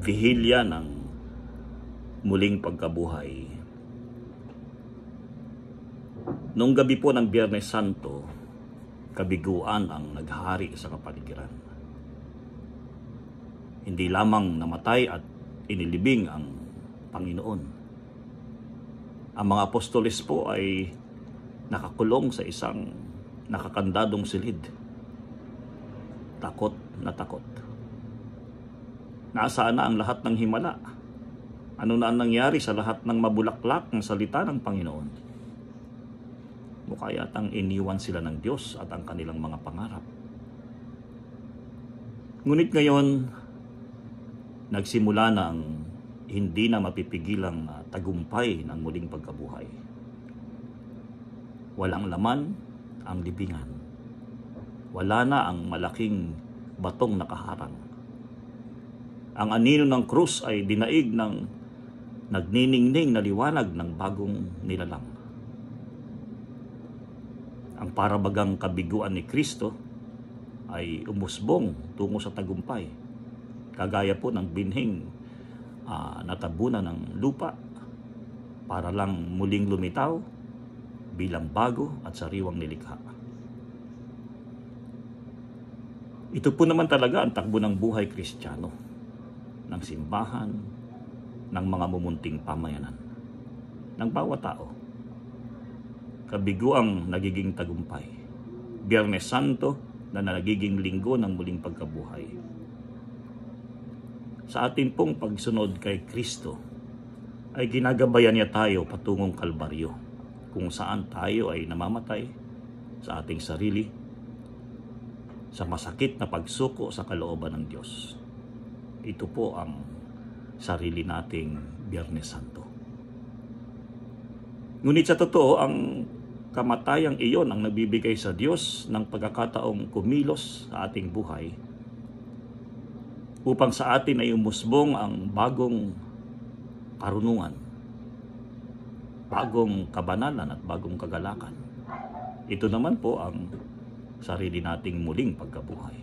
Bihilya ng muling pagkabuhay. Noong gabi po ng Biyernes Santo, kabiguan ang naghari sa kapaligiran. Hindi lamang namatay at inilibing ang Panginoon. Ang mga apostoles po ay nakakulong sa isang nakakandadong silid. Takot na takot. Nasaan na ang lahat ng himala? Ano na ang nangyari sa lahat ng mabulaklak ng salita ng Panginoon? Mukha yatang iniwan sila ng Diyos at ang kanilang mga pangarap. Ngunit ngayon, nagsimula na ang hindi na mapipigilang tagumpay ng muling pagkabuhay. Walang laman ang libingan. Wala na ang malaking batong nakaharang. Ang anino ng krus ay dinaig ng nagniningning na liwanag ng bagong nilalang. Ang parabagang kabiguan ni Kristo ay umusbong tungo sa tagumpay. Kagaya po ng binhing natabunan ng lupa para lang muling lumitaw bilang bago at sariwang nilikha. Ito po naman talaga ang takbo ng buhay Kristiyano, ng simbahan, ng mga mumunting pamayanan, ng bawat tao. Kabiguang nagiging tagumpay. Biyernes Santo na nagiging linggo ng muling pagkabuhay. Sa atin pong pagsunod kay Kristo, ay ginagabayan niya tayo patungong Kalbaryo, kung saan tayo ay namamatay sa ating sarili, sa masakit na pagsuko sa kalooban ng Diyos. Ito po ang sarili nating Biyernes Santo. Ngunit sa totoo, ang kamatayang iyon ang nagbibigay sa Diyos ng pagkakataong kumilos sa ating buhay upang sa atin ay umusbong ang bagong karunungan, bagong kabanalan at bagong kagalakan. Ito naman po ang sarili nating muling pagkabuhay.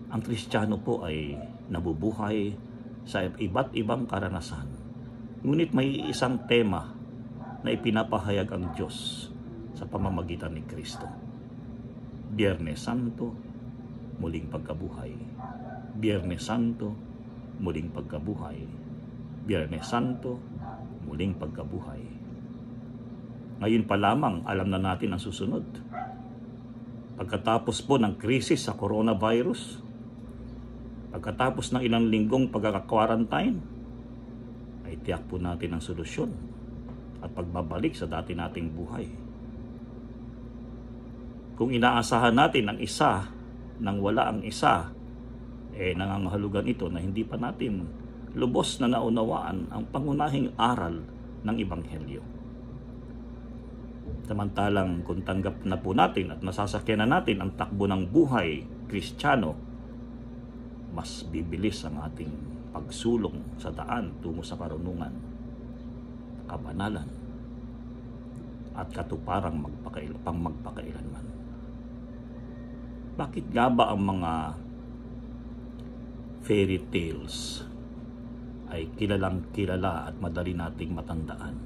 Ang Kristiyano po ay nabubuhay sa iba't ibang karanasan. Ngunit may isang tema na ipinapahayag ang Diyos sa pamamagitan ni Kristo. Biyernes Santo, muling pagkabuhay. Biyernes Santo, muling pagkabuhay. Biyernes Santo, muling pagkabuhay. Ngayon pa lamang alam na natin ang susunod. Pagkatapos po ng krisis sa coronavirus, pagkatapos ng ilang linggong pagkaka-quarantine, ay tiyak po natin ang solusyon at pagbabalik sa dati nating buhay. Kung inaasahan natin ang isa nang wala ang isa, nangangahulugan ito na hindi pa natin lubos na naunawaan ang pangunahing aral ng Ebanghelyo. Samantalang kung tanggap na po natin at nasasakyan na natin ang takbo ng buhay Kristiyano, mas bibilis ang ating pagsulong sa daan tungo sa karunungan, kabanalan, at katuparang magpakailanman. Bakit nga ba ang mga fairy tales ay kilalang kilala at madali nating matandaan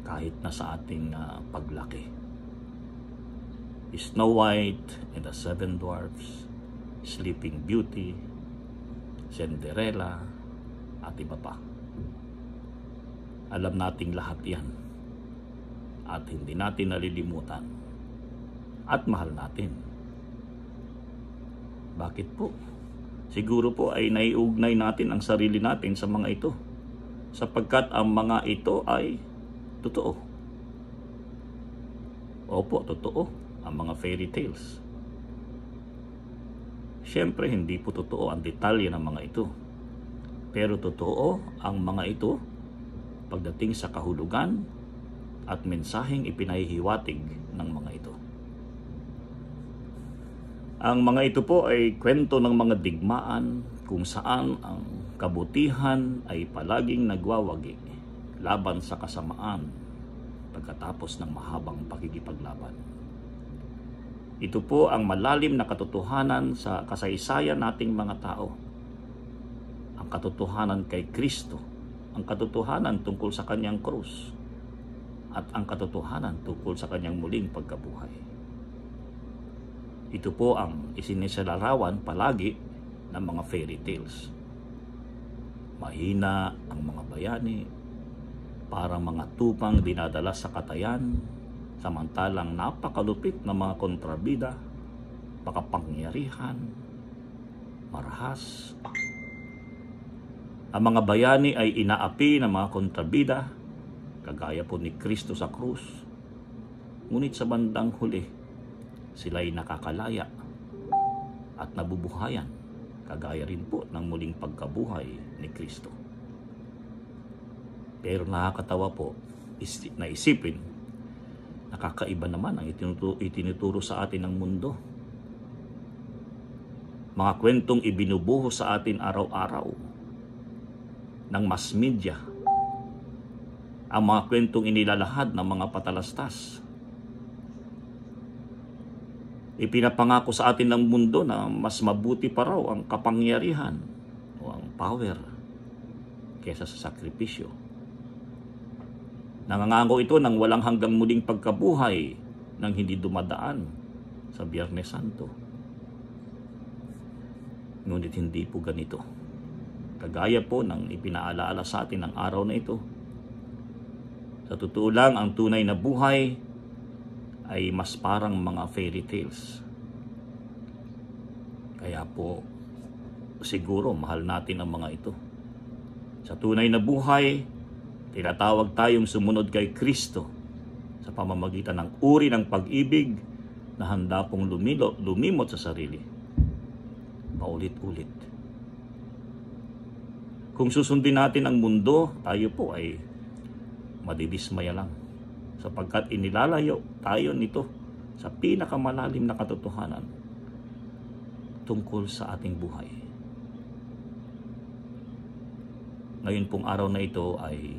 kahit na sa ating paglaki? Snow White and the Seven Dwarfs, Sleeping Beauty, Cinderella, at iba pa. Alam nating lahat yan at hindi natin nalilimutan at mahal natin. Bakit po? Siguro po ay naiugnay natin ang sarili natin sa mga ito sapagkat ang mga ito ay totoo. Opo, totoo ang mga fairy tales. Siyempre, hindi po totoo ang detalye ng mga ito. Pero totoo ang mga ito pagdating sa kahulugan at mensaheng ipinahihiwatig ng mga ito. Ang mga ito po ay kwento ng mga digmaan kung saan ang kabutihan ay palaging nagwawagi laban sa kasamaan pagkatapos ng mahabang pakikipaglaban. Ito po ang malalim na katotohanan sa kasaysayan nating mga tao ang katotohanan kay Kristo, ang katotohanan tungkol sa kanyang krus, at ang katotohanan tungkol sa kanyang muling pagkabuhay. Ito po ang isinisalarawan palagi ng mga fairy tales. Mahina ang mga bayani, parang mga tupang dinadala sa katayan, samantalang napakalupit na mga kontrabida, makapangyarihan, marahas. Ang mga bayani ay inaapi ng mga kontrabida, kagaya po ni Kristo sa krus. Ngunit sa bandang huli, sila'y nakakalaya at nabubuhayan, kagaya rin po ng muling pagkabuhay ni Kristo. Pero nakakatawa po na isipin, nakakaiba naman ang itinuturo sa atin ng mundo. Mga kwentong ibinubuhos sa atin araw-araw ng mass media, ang mga kwentong inilalahad ng mga patalastas. Ipinapangako sa atin ng mundo na mas mabuti pa raw ang kapangyarihan o ang power kaysa sa sakripisyo. Nangangago ito ng walang hanggang muling pagkabuhay nang hindi dumadaan sa Biyernes Santo. Ngunit hindi po ganito. Kagaya po ng ipinaalaala sa atin ng araw na ito. Sa totoo lang, ang tunay na buhay ay mas parang mga fairy tales. Kaya po, siguro mahal natin ang mga ito. Sa tunay na buhay, tinatawag tayong sumunod kay Kristo sa pamamagitan ng uri ng pag-ibig na handa pong lumimot sa sarili. Paulit-ulit. Kung susundin natin ang mundo, tayo po ay madidismaya lang, sapagkat inilalayo tayo nito sa pinakamalalim na katotohanan tungkol sa ating buhay. Ngayon pong araw na ito ay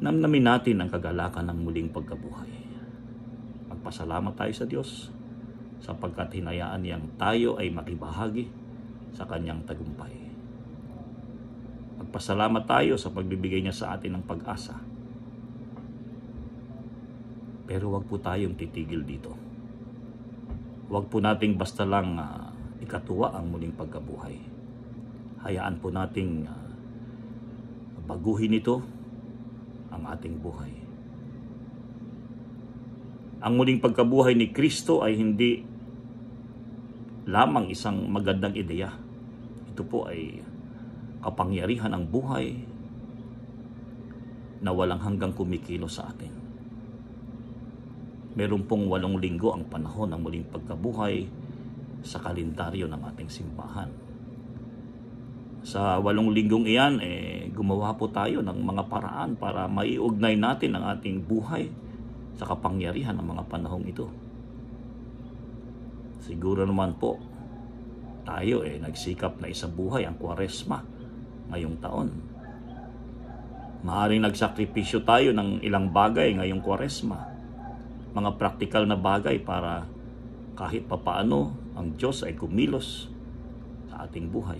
namnamin natin ang kagalakan ng muling pagkabuhay. Magpasalamat tayo sa Diyos sapagkat hinayaan niyang tayo ay makibahagi sa kanyang tagumpay. Magpasalamat tayo sa pagbibigay niya sa atin ng pag-asa. Pero wag po tayong titigil dito. Wag po nating basta lang ikatuwa ang muling pagkabuhay. Hayaan po nating baguhin ito ang ating buhay. Ang muling pagkabuhay ni Kristo ay hindi lamang isang magandang ideya. Ito po ay kapangyarihan ng buhay na walang hanggang kumikilos sa atin. Meron pong 8 linggo ang panahon ng muling pagkabuhay sa kalendaryo ng ating simbahan. Sa 8 linggong iyan, gumawa po tayo ng mga paraan para maiugnay natin ang ating buhay sa kapangyarihan ng mga panahong ito. Siguro naman po, tayo nagsikap na isabuhay ang Kwaresma ngayong taon. Maaaring nagsakripisyo tayo ng ilang bagay ngayong Kwaresma. Mga praktikal na bagay para kahit papaano ang Diyos ay kumilos sa ating buhay.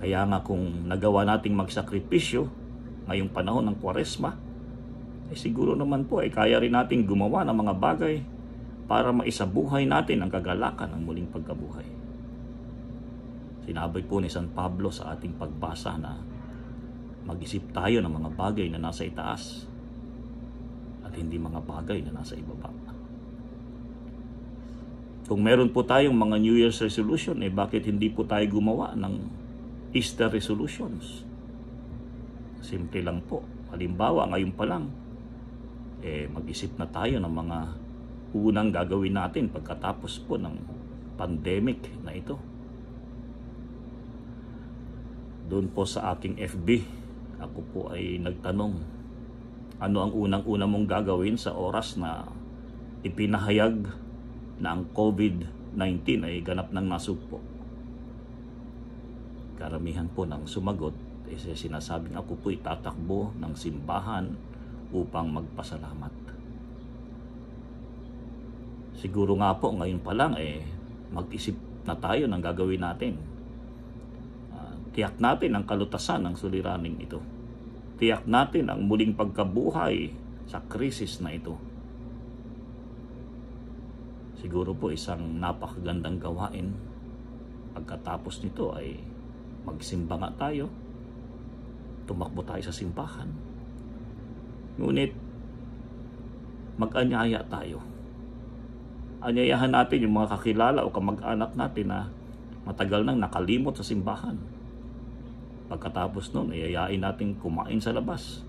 Kaya nga kung nagawa nating magsakripisyo ngayong panahon ng Kwaresma, siguro naman po kaya rin nating gumawa ng mga bagay para maisabuhay natin ang kagalakan ng muling pagkabuhay. Sinabi po ni San Pablo sa ating pagbasa na mag-isip tayo ng mga bagay na nasa itaas at hindi mga bagay na nasa ibaba. Kung meron po tayong mga New Year's resolution, bakit hindi po tayo gumawa ng Easter resolutions? Simple lang po. Halimbawa, ngayon pa lang, mag-isip na tayo ng mga unang gagawin natin pagkatapos po ng pandemic na ito. Doon po sa aking FB, ako po ay nagtanong, ano ang unang-una mong gagawin sa oras na ipinahayag na ang COVID-19 ay ganap ng nasugpo? Karamihan po ng sumagot, sinasabing ako po itatakbo ng simbahan upang magpasalamat. Siguro nga po ngayon pa lang mag-isip na tayo ng gagawin natin Tiyak natin ang kalutasan ng suliraning ito. Tiyak natin ang muling pagkabuhay sa krisis na ito. Siguro po isang napakagandang gawain pagkatapos nito ay magsimba nga tayo, tumakbo tayo sa simbahan. Ngunit mag-anyaya tayo. Anyayahan natin yung mga kakilala o kamag-anak natin na matagal nang nakalimot sa simbahan. Pagkatapos nun, ayayain natin kumain sa labas.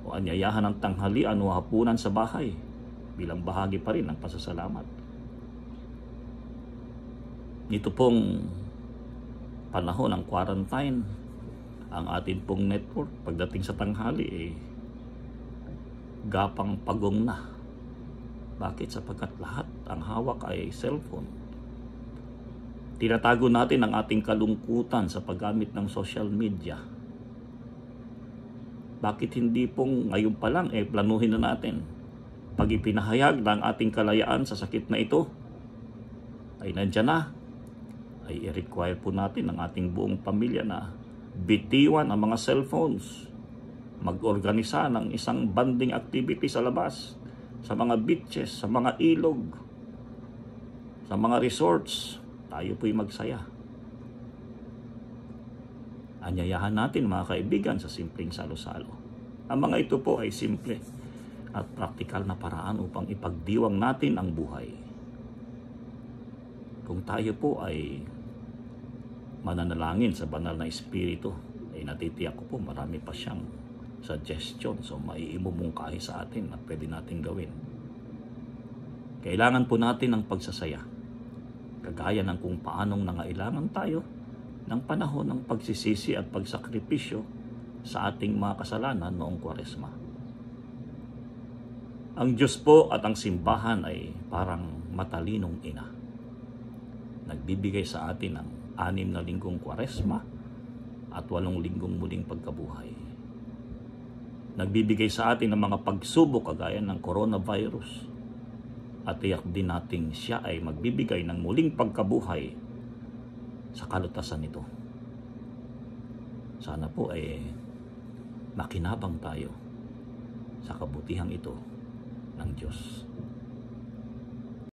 O anyayahan ng tanghalian o hapunan sa bahay bilang bahagi pa rin ng pasasalamat. Nito pong panahon ng quarantine, ang atin pong network pagdating sa tanghali gapang pagong na. Bakit? Sapagkat lahat ang hawak ay cellphone. Tinatago natin ang ating kalungkutan sa paggamit ng social media. Bakit hindi pong ngayon pa lang planuhin na natin pag ipinahayag ng ating kalayaan sa sakit na ito ay nandyan na, ay i-require po natin ang ating buong pamilya na bitiwan ang mga cellphones, mag-organisa ng isang banding activity sa labas, sa mga beaches, sa mga ilog, sa mga resorts. Tayo po'y magsaya. Anyayahan natin mga kaibigan sa simpleng salo-salo. Ang mga ito po ay simple at praktikal na paraan upang ipagdiwang natin ang buhay. Kung tayo po ay mananalangin sa banal na espiritu, ay natitiyak ko po marami pa siyang suggestions o maiimumungkahi sa atin na pwede natin gawin. Kailangan po natin ng pagsasaya. Kagaya ng kung paanong nangailangan tayo ng panahon ng pagsisisi at pagsakripisyo sa ating mga kasalanan noong Kwaresma. Ang Diyos po at ang simbahan ay parang matalinong ina. Nagbibigay sa atin ng 6 na linggong Kwaresma at 8 linggong muling pagkabuhay. Nagbibigay sa atin ng mga pagsubok kagaya ng coronavirus. At tiyak din nating siya ay magbibigay ng muling pagkabuhay sa kalutasan nito. Sana po ay makinabang tayo sa kabutihang ito ng Diyos.